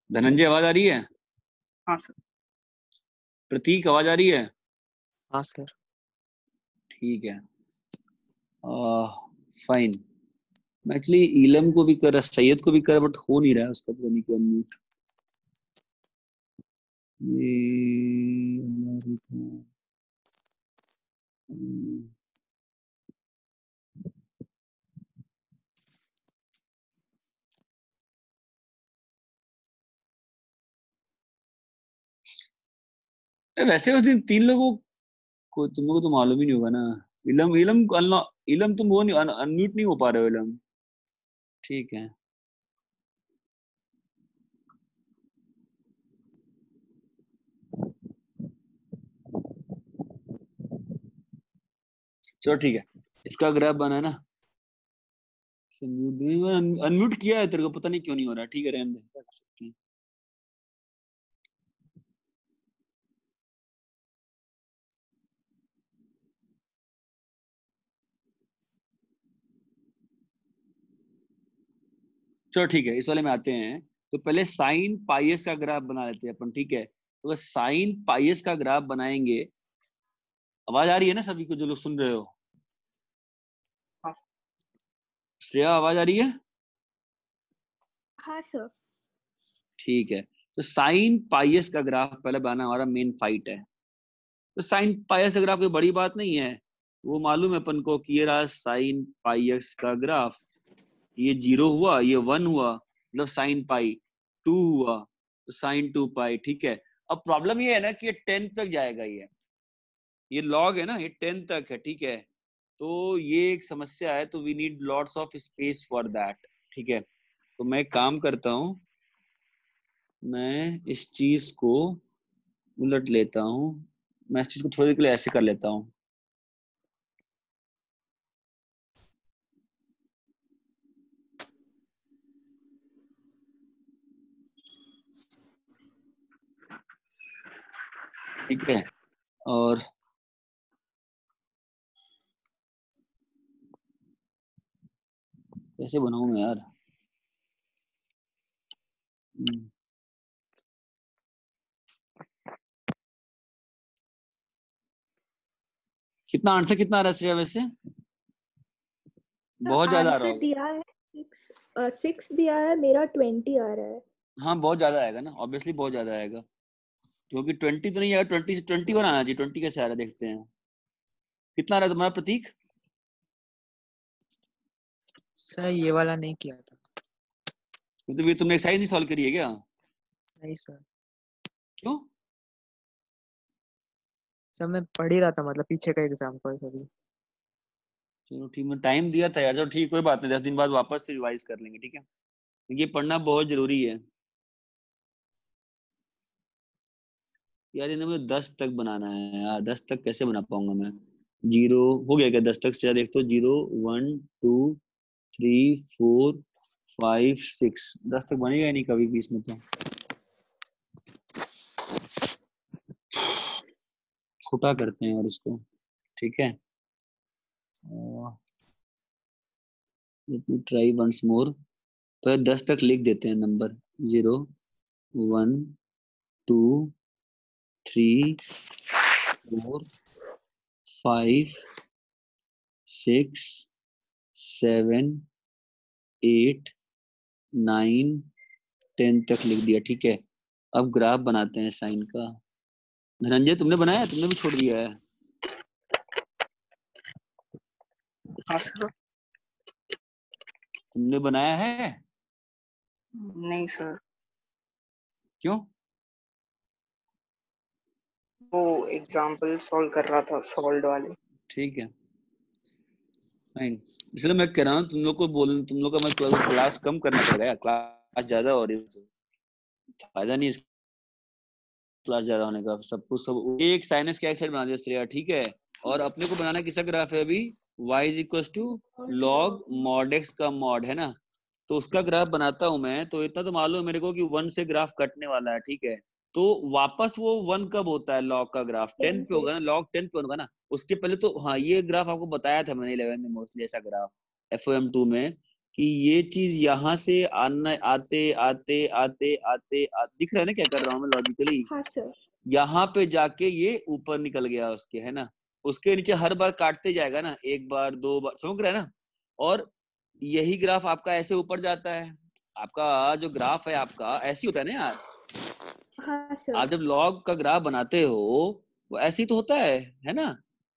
धनंजय आवाज आ रही है? हाँ सर। प्रतीक आवाज आ रही है? हाँ सर। ठीक है, फाइन। मैं एक्चुअली इलम को भी कर रहा, सैयद को भी कर रहा, बट हो नहीं रहा है उसका, पता नहीं क्यों अनम्यूट। वैसे उस दिन 3 लोगों को, तुम लोगों को तो मालूम ही नहीं होगा ना। इलम इलम इलम तुम वो नहीं, अनम्यूट नहीं हो पा रहे हो इलम। ठीक है, चलो ठीक है, इसका ग्राफ बना है ना। अनम्यूट किया है तेरे को, पता नहीं क्यों नहीं हो रहा। ठीक है, रहने दे, क्या कर सकते हैं। चलो ठीक है, इस वाले में आते हैं। तो पहले साइन पाइस का ग्राफ बना लेते हैं अपन, ठीक है। तो बस साइन पाइस का ग्राफ बनाएंगे। आवाज आ रही है ना सभी को, जो लोग सुन रहे हो? हाँ। श्रेया आवाज आ रही है? हाँ सर। ठीक है, तो साइन पाइस का ग्राफ पहले बनाना हमारा मेन फाइट है। तो साइन पाइस का ग्राफ कोई बड़ी बात नहीं है, वो मालूम है अपन को कि ये रहा साइन पाइस का ग्राफ। ये 0 हुआ, ये 1 हुआ, मतलब साइन पाई। 2 हुआ तो साइन 2 पाई। ठीक है, अब प्रॉब्लम ये है ना कि ये 10 तक जाएगा। ये लॉग है ना, ये 10 तक है। ठीक है, तो ये एक समस्या है, तो we need lots of space for that. ठीक है, तो मैं काम करता हूं, मैं इस चीज को उलट लेता हूं। मैं इस चीज को थोड़ी देर के लिए ऐसे कर लेता हूं। ठीक है, और कैसे बनाऊं मैं यार? कितना आंसर कितना आ रहा है श्रेया वैसे? बहुत ज्यादा आ रहा आंसर होगा। दिया है 6 दिया है, मेरा 20 आ रहा है। हाँ, बहुत ज्यादा आएगा ना, ऑब्वियसली बहुत ज्यादा आएगा, क्योंकि 20 तो नहीं आएगा। 20 से 21 आना चाहिए। 20 कैसे आ रहा है, देखते हैं कितना आ रहा है तुम्हारा प्रतीक। सर ये वाला नहीं किया था। मतलब ये तुमने एक्सरसाइज नहीं सॉल्व करी है क्या? नहीं सर। क्यों? सर मैं पढ़ ही रहा था, मतलब पीछे का एग्जाम पर सभी। चलो ठीक, मैं टाइम दिया था यार। चलो ठीक, कोई बात नहीं, 10 दिन बाद वापस से रिवाइज कर लेंगे। ठीक है, ये पढ़ना बहुत जरूरी है यार। इन्हें मुझे 10 तक बनाना है यार। 10 तक कैसे बना पाऊंगा मैं? 0 हो गया क्या 10 तक से? देख तो 0 1 2 3 4 5 6, 10 तक बनेगा ही नहीं कभी भी इसमें तो। छोटा करते हैं और इसको, ठीक है। Let me try once more. पर 10 तक लिख देते हैं नंबर। 0 1 2 3 4 5 6 7 8 9 10 तक लिख दिया। ठीक है, अब ग्राफ बनाते हैं साइन का। धनंजय तुमने बनाया? तुमने भी छोड़ दिया है? हाँ सर। तुमने बनाया है? नहीं सर, क्यों? वो एग्जाम्पल सॉल्व कर रहा था, सॉल्व वाले। ठीक है, फाइन। इसलिए मैं कह रहा हूँ तुम लोग को तुम लोग का मैं क्लास कम करना पड़ेगा यार। क्लास ज्यादा हो रही है, फायदा नहीं है क्लास ज्यादा होने का। सब कुछ सब एक साइनस का एक साइड बना दिया श्रेया। ठीक है, और अपने को बनाना किसका ग्राफ है अभी? y is equal to log mod x का मॉड, है ना। तो उसका ग्राफ बनाता हूं मैं। तो इतना तो मालूम है मेरे को कि 1 से ग्राफ कटने वाला है। ठीक है, तो वापस वो 1 कब होता है? लॉग का ग्राफ 10 पे होगा ना, लॉग 10 पे होगा ना। उसके पहले तो हाँ, ये ग्राफ आपको बताया था मैंने 11 में मोस्टली, ऐसा ग्राफ FOM2 में, कि ये चीज यहाँ से आना आते आते आते आते दिख रहा है ना क्या कर रहा हूँ मैं लॉजिकली? हाँ सर। यहाँ पे जाके ये ऊपर निकल गया उसके, है ना? उसके नीचे हर बार काटते जाएगा ना, एक बार दो बार, समझ रहे हैं ना? और यही ग्राफ आपका ऐसे ऊपर जाता है। आपका जो ग्राफ है आपका ऐसे होता है ना यार। हाँ सर। आप जब लॉग का ग्राफ बनाते हो वो ऐसे ही तो होता है ना?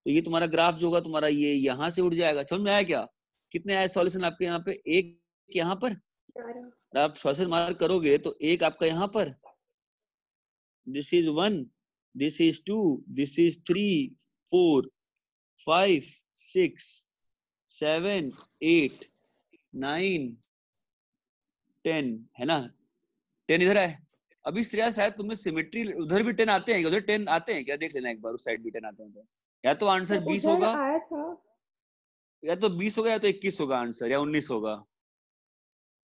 तो ये तुम्हारा ग्राफ जो होगा तुम्हारा ये यहाँ से उड़ जाएगा। समझ में आया क्या? कितने आए सॉल्यूशन आपके यहाँ पे? एक यहाँ पर, 11। आप सॉल्यूशन मार्क करोगे तो एक आपका यहाँ पर, this is 1, this is 2, this is 3, 4, 5, 6, 7, 8, 9, 10, है ना? 10 इधर है। अभी श्रेया शायद तुमने सिमेट्री, उधर भी 10 आते हैं, उधर 10 आते हैं क्या? देख लेना एक बार, उस साइड भी 10 आते हैं तो। या तो आंसर सर 20 उधर होगा, आया था। या तो 20 होगा, या तो 21 होगा आंसर, या 19 होगा।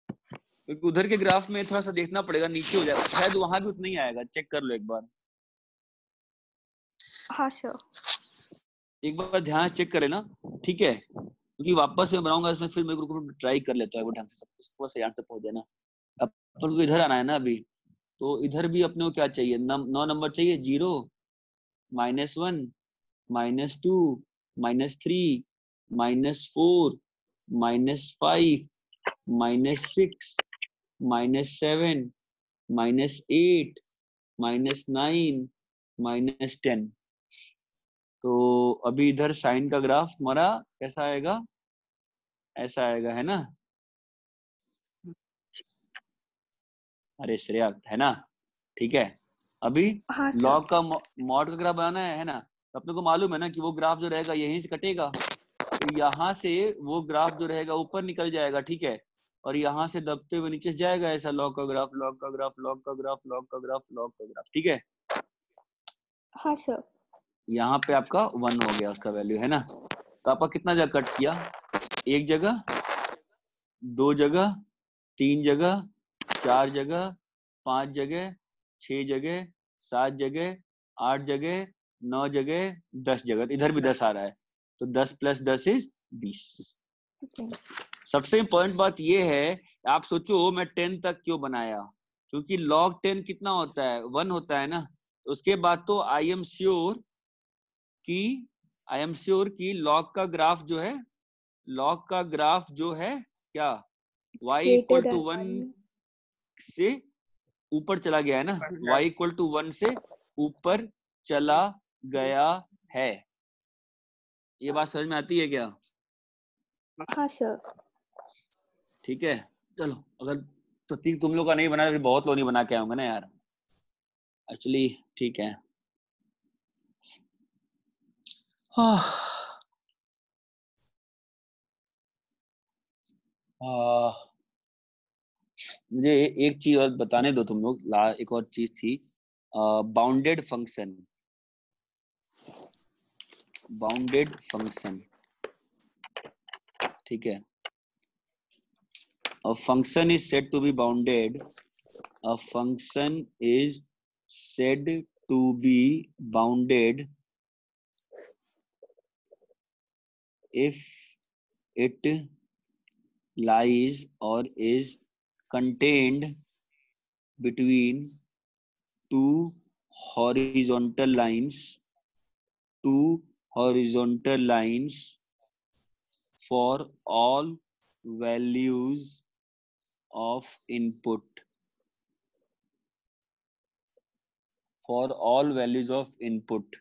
क्योंकि उधर के ग्राफ में थोड़ा सा देखना पड़ेगा, नीचे हो जाएगा शायद, वहां भी उतना ही आएगा। चेक कर लो एक बार। हाँ सर। एक बार ध्यान चेक कर लेना, ठीक है? क्योंकि वापस मैं बनाऊंगा इसमें, फिर मेरे को ट्राई कर लेता है वो ढंग से सब कुछ, थोड़ा सा यहाँ तक पहुंच जाए ना। अब अपन को इधर आना है ना अभी, तो इधर भी अपने को क्या चाहिए? 9 नंबर चाहिए। 0, -1, -2, -3, -4, -5, -6, -7, -8, -9, -10। तो अभी इधर साइन का ग्राफ तुम्हारा कैसा आएगा? ऐसा आएगा, है ना? अरे श्रेया, है ना? ठीक है। अभी हाँ सर। लॉग का मॉड का ग्राफ बनाना है ना? तो अपने को मालूम है ना कि वो ग्राफ जो रहेगा यहीं से कटेगा, तो यहाँ से वो ग्राफ जो रहेगा ऊपर निकल जाएगा, ठीक है? और यहाँ से दबते हुए नीचे जाएगा, ऐसा लॉग का ग्राफ, लॉग का ग्राफ, लॉग का ग्राफ, लॉग का ग्राफ, लॉग का ग्राफ, ठीक है? हाँ सर। यहाँ पे आपका 1 हो गया उसका वैल्यू, है ना? तो आपका कितना जगह कट किया? एक जगह, 2 जगह, 3 जगह, 4 जगह, 5 जगह, 6 जगह, 7 जगह, 8 जगह, 9 जगह, 10 जगह। इधर भी 10 आ रहा है, तो 10 + 10 = 20। सबसे इम्पोर्टेंट बात यह है, आप सोचो मैं 10 तक क्यों बनाया? क्योंकि log 10 कितना होता है? 1 होता है ना। उसके बाद तो आई एम श्योर कि log का ग्राफ जो है, log का ग्राफ जो है क्या, y = 1 से ऊपर चला गया है ना? y = 1 से ऊपर चला गया है। ये बात समझ में आती है क्या? हाँ सर। ठीक है, चलो। अगर प्रतीक तुम लोग का नहीं बना तो फिर बहुत लोग नहीं बना के आऊंगा ना यार, एक्चुअली। ठीक है। मुझे एक चीज और बताने दो तुम लोग। एक और चीज थी, बाउंडेड फंक्शन। बाउंडेड फंक्शन, ठीक है? A function is said to be bounded. A function is said to be bounded if it lies or is contained between two horizontal lines for all values of input. For all values of input.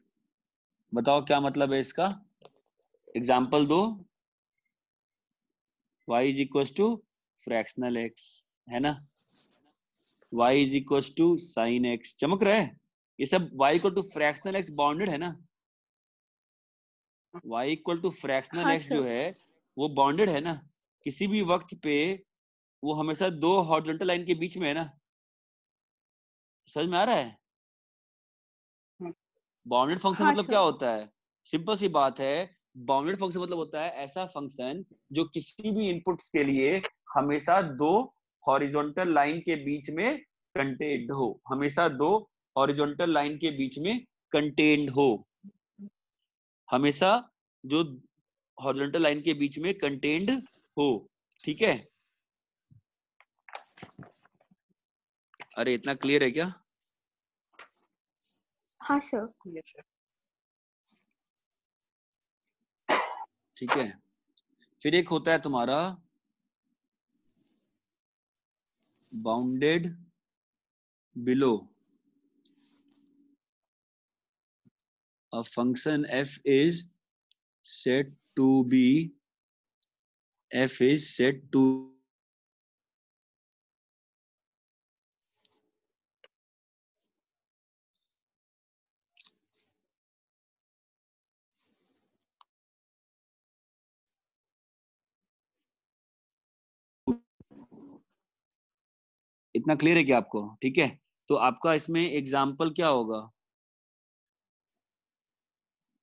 बताओ क्या मतलब है इसका? Example दो। y = fractional x, है ना? y = sin x। चमक रहा है? ये सब y = फ्रैक्शनल x बाउंडेड है ना? y = फ्रैक्शनल हाँ x सर। जो है वो बाउंडेड है ना? किसी भी वक्त पे वो हमेशा दो हॉरिजॉन्टल लाइन के बीच में है ना? समझ में आ रहा है? बाउंडेड फंक्शन हाँ मतलब क्या सर। होता है? सिंपल सी बात है। बाउंडेड फंक्शन मतलब होता है ऐसा फंक्शन जो किसी भी इनपुट्स के लिए हमेशा दो हॉरिजॉन्टल लाइन के बीच में कंटेन्ड हो। हमेशा दो हॉरिजॉन्टल लाइन के बीच में कंटेन्ड हो। हमेशा जो हॉरिजॉन्टल लाइन के बीच में कंटेन्ड हो, ठीक है? अरे इतना क्लियर है क्या? हाँ सर। Yes, sir. ठीक है, फिर एक होता है तुम्हारा bounded below a function f is said to be f is said to इतना क्लियर है क्या आपको? ठीक है, तो आपका इसमें एग्जाम्पल क्या होगा?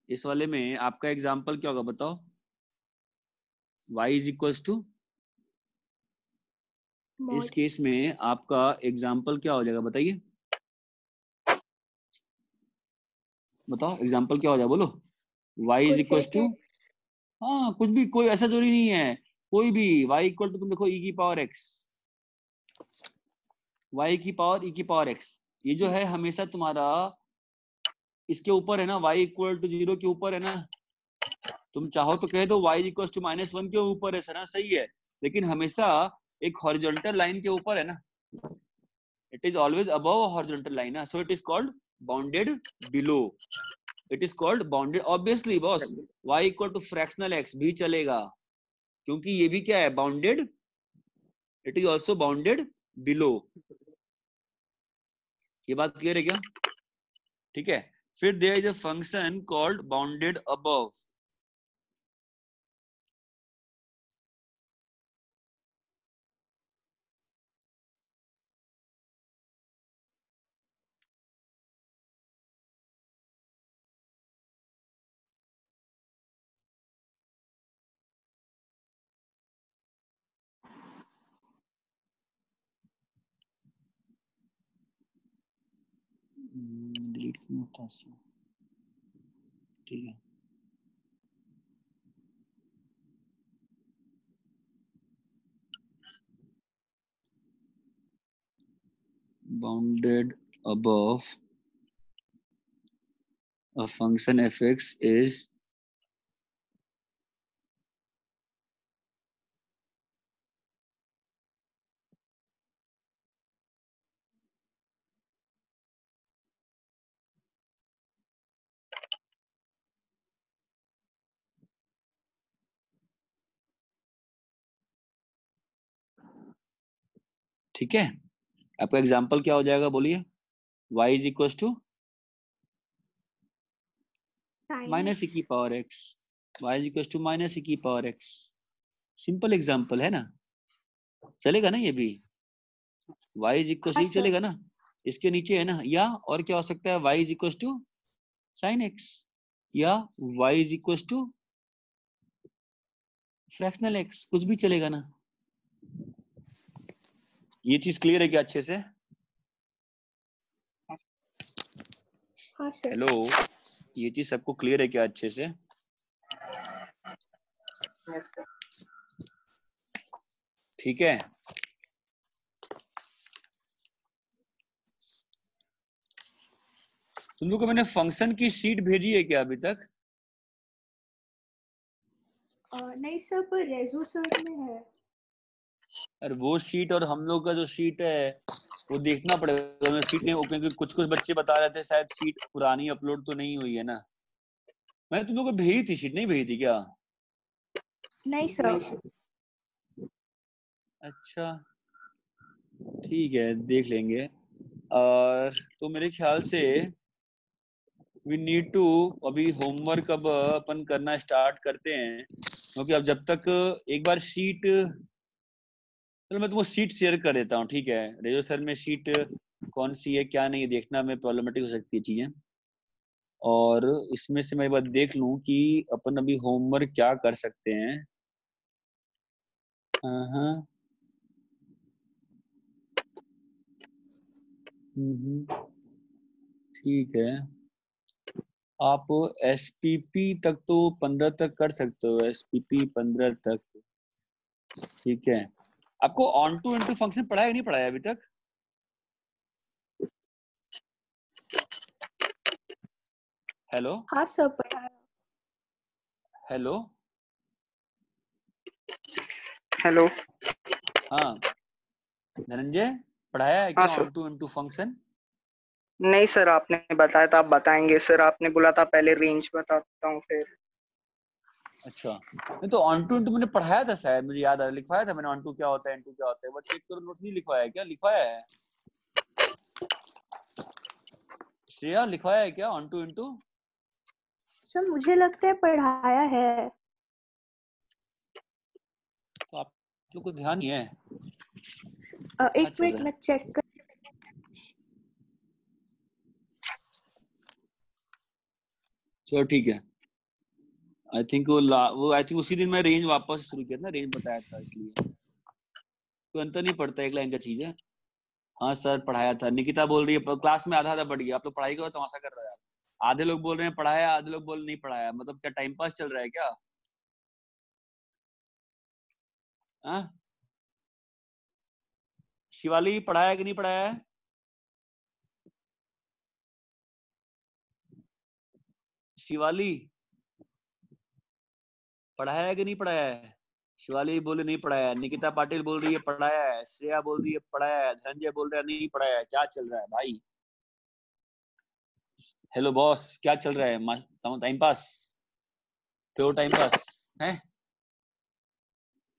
इस वाले में आपका एग्जाम्पल क्या होगा बताओ? y इज इक्वल्स टू, इस मॉड केस में आपका एग्जाम्पल क्या हो जाएगा बताइए? बताओ एग्जाम्पल क्या हो जाएगा, बोलो। y is equals cosec two, x. हाँ कुछ भी, कोई ऐसा जरूरी नहीं है, कोई भी y इक्वल टू तुम देखो e की पावर x, y की पावर e की पावर x, ये जो है हमेशा तुम्हारा इसके ऊपर है ना, y इक्वल टू 0 के ऊपर है ना। तुम चाहो तो कह दो y इक्वल टू -1 के ऊपर है, सर सही है, लेकिन हमेशा एक हॉरिजॉन्टल लाइन के ऊपर है ना, it is always above horizontal line, so it is called bounded below, it is called bounded. Obviously बॉस y equal to fractional x भी चलेगा, क्योंकि ये भी क्या है, bounded, it is also bounded below. ये बात क्लियर है क्या? ठीक है, फिर there is a function called bounded above. Delete क्यों होता है इससे? ठीक है, bounded above a function fx is ठीक है। आपका एग्जाम्पल क्या हो जाएगा बोलिए? y is equal to sine minus e की x. Power x, y is equal to minus e की पावर x। सिंपल एग्जाम्पल है ना, चलेगा ना ये भी? y इज इक्वल हाँ टू सर। चलेगा ना, इसके नीचे है ना, या और क्या हो सकता है, y is equal to sine x, या y is equal to fractional x, कुछ भी चलेगा ना। ये चीज क्लियर है क्या अच्छे से? हाँ सर। हेलो, ये चीज सबको क्लियर है क्या अच्छे से? Yes, sir. ठीक है, तुम लोग को मैंने फंक्शन की शीट भेजी है क्या अभी तक? नहीं सर, पर रेजो सर में है। अरे वो शीट और हम लोग का जो शीट है वो देखना पड़ेगा, मैं शीट नहीं ओपन, क्योंकि कुछ कुछ बच्चे बता रहे थे शायद शीट पुरानी अपलोड तो नहीं हुई है ना। मैं तुम लोग को भेजी थी शीट, नहीं भेजी थी क्या? नहीं सर। नहीं, sir. अच्छा ठीक है, देख लेंगे। और तो मेरे ख्याल से वी नीड टू, अभी होमवर्क अब अपन करना स्टार्ट करते हैं, क्योंकि अब जब तक एक बार शीट, चलो मैं तुमको शीट शेयर कर देता हूँ, ठीक है? रेजो सर में शीट कौन सी है क्या नहीं, देखना में प्रॉब्लमेटिक हो सकती है चीजें, और इसमें से मैं एक बार देख लूं कि अपन अभी होमवर्क क्या कर सकते हैं। हाँ, ठीक है, आप एसपीपी तक तो 15 तक कर सकते हो, एसपीपी 15 तक, ठीक है? आपको ऑन टू इनटू फंक्शन पढ़ा है नहीं पढ़ाया अभी तक? हेलो हाँ सर पढ़ा है। Hello hello. हाँ धनंजय, पढ़ाया है हाँ क्या sir. Onto into function? नहीं सर, आपने बताया था, आप बताएंगे सर। आपने बोला था पहले रेंज बताता हूँ फिर। अच्छा, नहीं तो ऑन टू इनटू मैंने पढ़ाया था शायद, मुझे याद आ रहा, लिखवाया था मैंने ऑन टू क्या होता है इनटू क्या होता है, वो चेक करो, नोट नहीं लिखवाया है क्या? लिखवाया है श्रेया, लिखवाया है क्या ऑन टू इनटू? सर मुझे लगता है पढ़ाया है। तो आप लोग को ध्यान नहीं है क्या एक चल मिनट रहा मैं है? चेक कर। चलो ठीक है। आई थिंक वो आई थिंक उसी दिन मैं रेंज वापस शुरू किया था ना, रेंज बताया था, इसलिए तो अंतर नहीं पड़ता, एक लाइन का चीज है। हाँ सर पढ़ाया था, निकिता बोल रही है क्लास में आधा आधा बढ़ गया। आप लोग पढ़ाई करो, तमाशा कर रहे हो यार। आधे लोग बोल रहे हैं पढ़ाया, आधे लोग बोल नहीं पढ़ाया, मतलब क्या टाइम पास चल रहा है क्या? हाँ शिवाली, पढ़ाया कि नहीं पढ़ाया है? शिवाली पढ़ाया है कि नहीं पढ़ाया है? शिवाली बोले नहीं पढ़ाया है, निकिता पाटिल बोल रही है पढ़ाया है, श्रेया बोल रही है पढ़ाया है, धनंजय बोल रहा है नहीं पढ़ाया है। क्या चल रहा है भाई? हेलो बॉस, क्या चल रहा है? Time pass, pure time pass है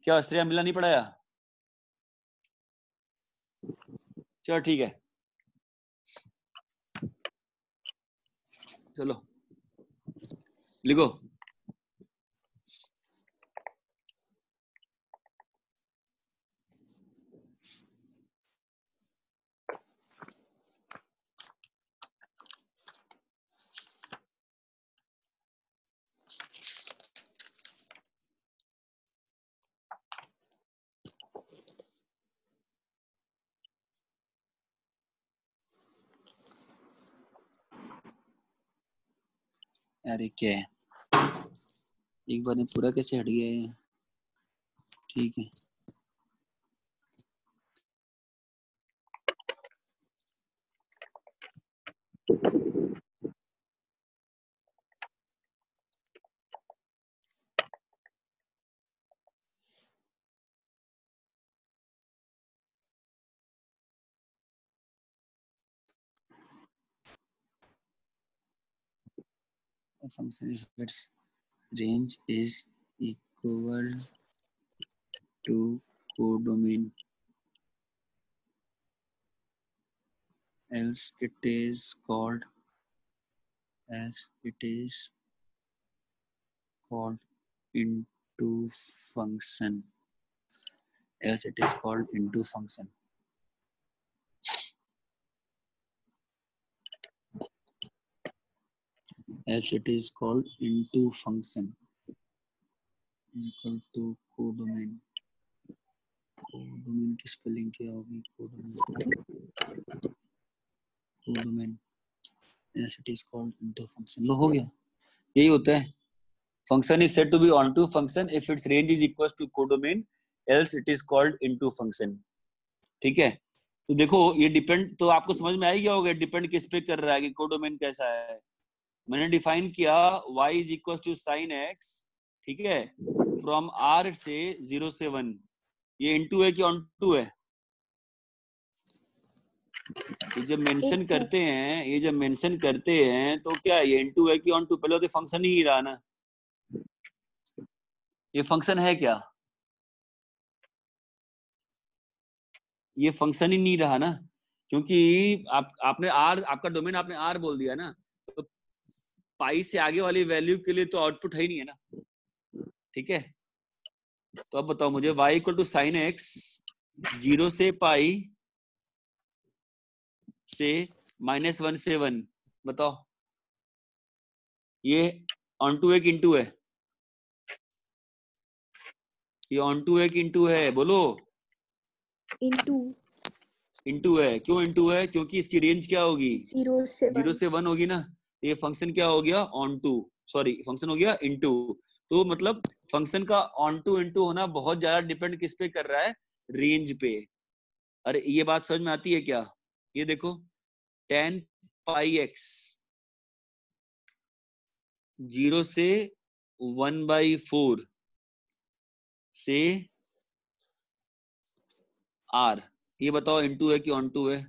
क्या? श्रेया मिला नहीं पढ़ाया? चलो ठीक है, चलो लिखो। अरे क्या है, एक बार में पूरा कैसे हट गया है? ठीक है, a function if its range is equal to codomain, else it is called into function, else it is called into function. Else it is called into function equal to codomain. Codomain की spelling क्या होगी? Codomain else it is called into function। लो हो गया, यही होता है। function is said to be onto function if its range is equals to codomain, else it is called into function। ठीक है, तो देखो ये डिपेंड, तो आपको समझ में आ ही गया होगा डिपेंड किस पे कर रहा है कि कोडोमेन कैसा है। मैंने डिफाइन किया y is equal to sine x, ठीक है, फ्रॉम r से 0 से 1। ये इनटू है कि ऑन टू है? ये जब मेंशन करते हैं तो क्या ये इनटू है कि ऑन टू? पहले तो फंक्शन ही रहा ना, ये फंक्शन है क्या? ये फंक्शन ही नहीं रहा ना, क्योंकि आपने आर, आपका डोमेन आपने आर बोल दिया ना, तो पाई से आगे वाली वैल्यू के लिए तो आउटपुट है ही नहीं है ना। ठीक है, तो अब बताओ मुझे y equal to sine x 0 से पाई से -1 से 1, बताओ ये ऑन टू है कि इनटू है? ये ऑन टू है कि इनटू है? बोलो। इनटू है। क्यों इनटू है? क्योंकि इसकी रेंज क्या होगी? 0 से 1 होगी ना। ये फंक्शन क्या हो गया? ऑन टू, सॉरी फंक्शन हो गया इनटू। तो मतलब फंक्शन का ऑन टू इनटू होना बहुत ज्यादा डिपेंड किस पे कर रहा है? रेंज पे। अरे ये बात समझ में आती है क्या? ये देखो 10 पाई एक्स 0 से 1/4 से आर, ये बताओ इनटू है कि ऑन टू है?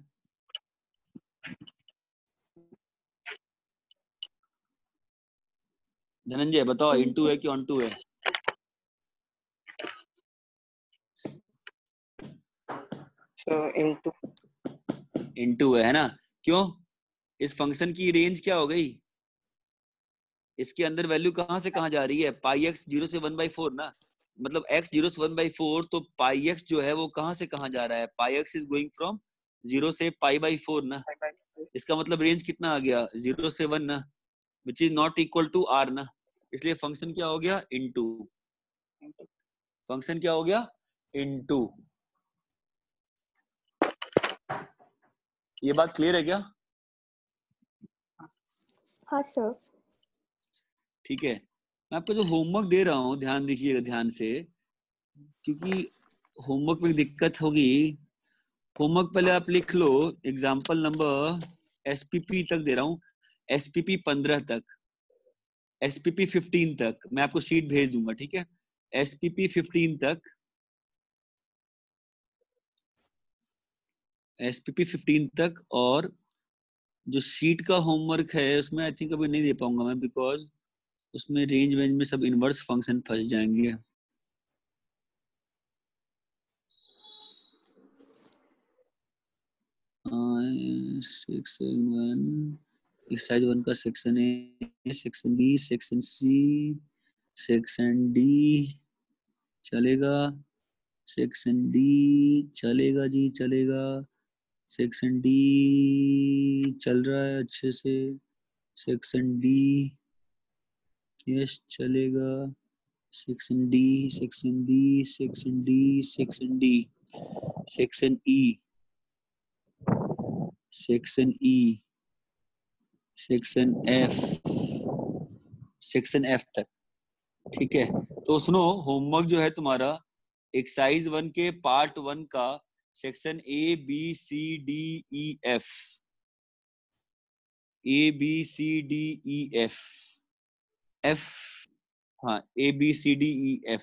धनंजय बताओ इनटू है कि ऑन टू है? इनटू है ना? क्यों? इस फंक्शन की रेंज क्या हो गई? इसके अंदर वैल्यू कहां से कहां जा रही है? पाई एक्स 0 से 1/4 ना, मतलब x 0 से 1/4, तो पाई एक्स जो है वो कहां से कहां जा रहा है? पाई एक्स इज गोइंग फ्रॉम 0 से π/4 ना। इसका मतलब रेंज कितना आ गया? 0 से 1 ना, which is not equal to r ना। इसलिए फंक्शन क्या हो गया? इनटू। फंक्शन क्या हो गया? इनटू। ये बात क्लियर है क्या? हाँ सर। ठीक है, मैं आपको जो होमवर्क दे रहा हूँ ध्यान दीजिएगा ध्यान से, क्योंकि होमवर्क में दिक्कत होगी। होमवर्क पहले आप लिख लो, एग्जाम्पल नंबर SPP तक दे रहा हूँ, SPP 15 तक, SPP 15 तक मैं आपको शीट भेज दूंगा, ठीक है? SPP 15 तक, SPP 15 तक। और जो शीट का होमवर्क है उसमें आई थिंक अभी नहीं दे पाऊंगा मैं, बिकॉज उसमें रेंज वेंज में सब इनवर्स फंक्शन फंस जाएंगे। सेक्शन 1, एक्सरसाइज 1 का section A, section B, section C, section D चलेगा, सेक्शन डी चलेगा जी, चलेगा। सेक्शन डी चल रहा है अच्छे से, सेक्शन डी यस चलेगा, section D, section D, section D, section D, section E, section E, section F, section F तक, ठीक है? तो सुनो, होमवर्क जो है तुम्हारा एक्सरसाइज 1 के पार्ट 1 का सेक्शन ABCDEF, ABCDEF, F, हाँ ABCDEF,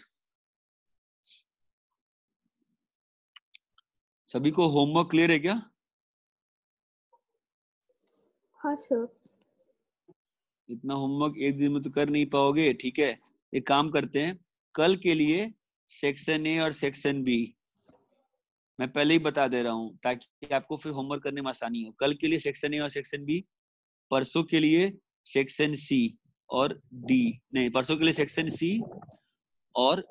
सभी को होमवर्क क्लियर है क्या? हाँ सर। इतना होमवर्क एक दिन में तो कर नहीं पाओगे, ठीक है? एक काम करते हैं, कल के लिए सेक्शन ए और सेक्शन बी मैं पहले ही बता दे रहा हूँ ताकि आपको फिर होमवर्क करने में आसानी हो। कल के लिए सेक्शन ए और सेक्शन बी, परसों के लिए सेक्शन सी और डी, नहीं परसों के लिए सेक्शन सी और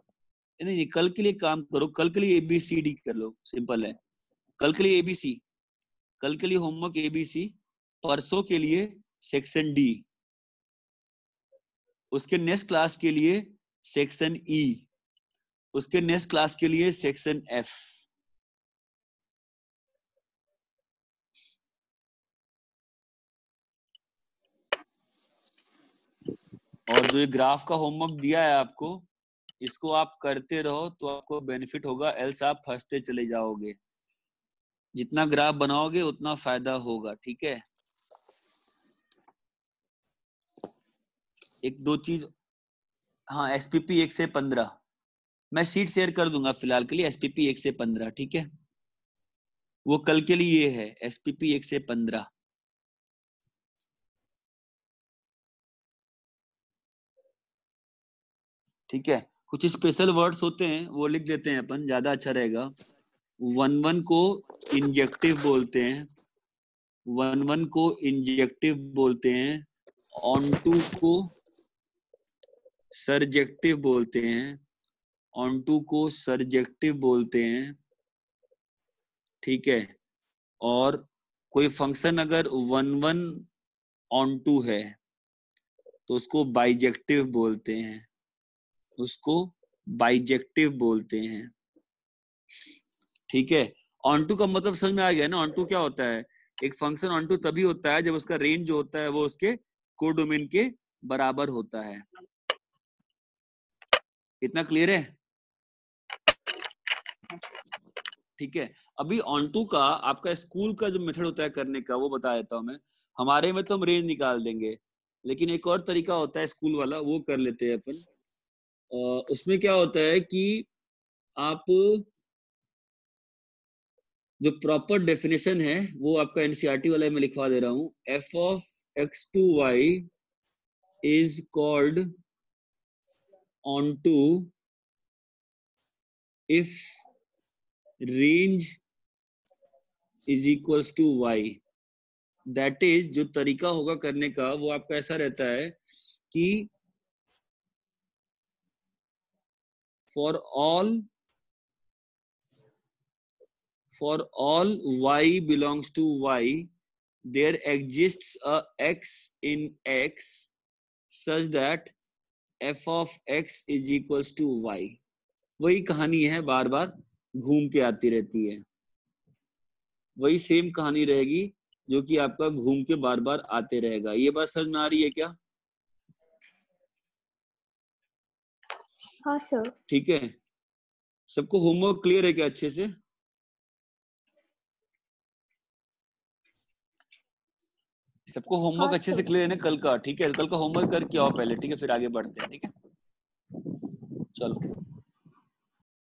नहीं, कल के लिए काम करो, कल के लिए ABCD कर लो, सिंपल है। कल के लिए ABC, कल के लिए होमवर्क ABC, परसों के लिए सेक्शन डी, उसके नेक्स्ट क्लास के लिए सेक्शन ई, उसके नेक्स्ट क्लास के लिए सेक्शन एफ। और जो ये ग्राफ का होमवर्क दिया है आपको, इसको आप करते रहो तो आपको बेनिफिट होगा, एल्स आप फंसते चले जाओगे। जितना ग्राफ बनाओगे उतना फायदा होगा, ठीक है? एक दो चीज, हाँ SPP 1 से 15 मैं शीट शेयर कर दूंगा फिलहाल के लिए, SPP 1 से 15, ठीक है? वो कल के लिए ये है SPP 1 से 15। ठीक है, कुछ स्पेशल वर्ड्स होते हैं वो लिख देते हैं अपन, ज्यादा अच्छा रहेगा। 1-1 को इंजेक्टिव बोलते हैं, 1-1 को इंजेक्टिव बोलते हैं, ऑन-टू को सरजेक्टिव बोलते हैं, ऑन-टू को सरजेक्टिव बोलते हैं, ठीक है? और कोई फंक्शन अगर 1-1 ऑन-टू है तो उसको बाइजेक्टिव बोलते हैं, उसको बाइजेक्टिव बोलते हैं, ठीक है? ऑन-टू का मतलब समझ में आ गया ना? ऑन-टू क्या होता है? एक फंक्शन ऑन-टू तभी होता है जब उसका रेंज जो होता है वो उसके कोडोमेन के बराबर होता है। इतना क्लियर है? ठीक है, अभी ऑन2 का आपका स्कूल का जो मेथड होता है करने का वो बता देता हूँ मैं। हमारे में तो हम रेंज निकाल देंगे, लेकिन एक और तरीका होता है स्कूल वाला, वो कर लेते हैं अपन। उसमें क्या होता है कि आप जो प्रॉपर डेफिनेशन है वो आपका एनसीईआरटी वाला मैं लिखवा दे रहा हूँ। f of x2y is called onto if range is equals to y। That is, जो तरीका होगा करने का वो आपका ऐसा रहता है कि for all y belongs to y there exists a x in x such that f of x is equals to y। वही कहानी है, बार बार घूम के आती रहती है, वही सेम कहानी रहेगी जो कि आपका घूम के बार बार आते रहेगा। ये बात समझ में आ रही है क्या? हाँ सर। ठीक है, सबको होमवर्क क्लियर है क्या अच्छे से? सबको होमवर्क हाँ अच्छे से सर। क्लियर है ना कल का? ठीक है, कल का होमवर्क करके आओ पहले, ठीक है, फिर आगे बढ़ते हैं, ठीक है, चलो।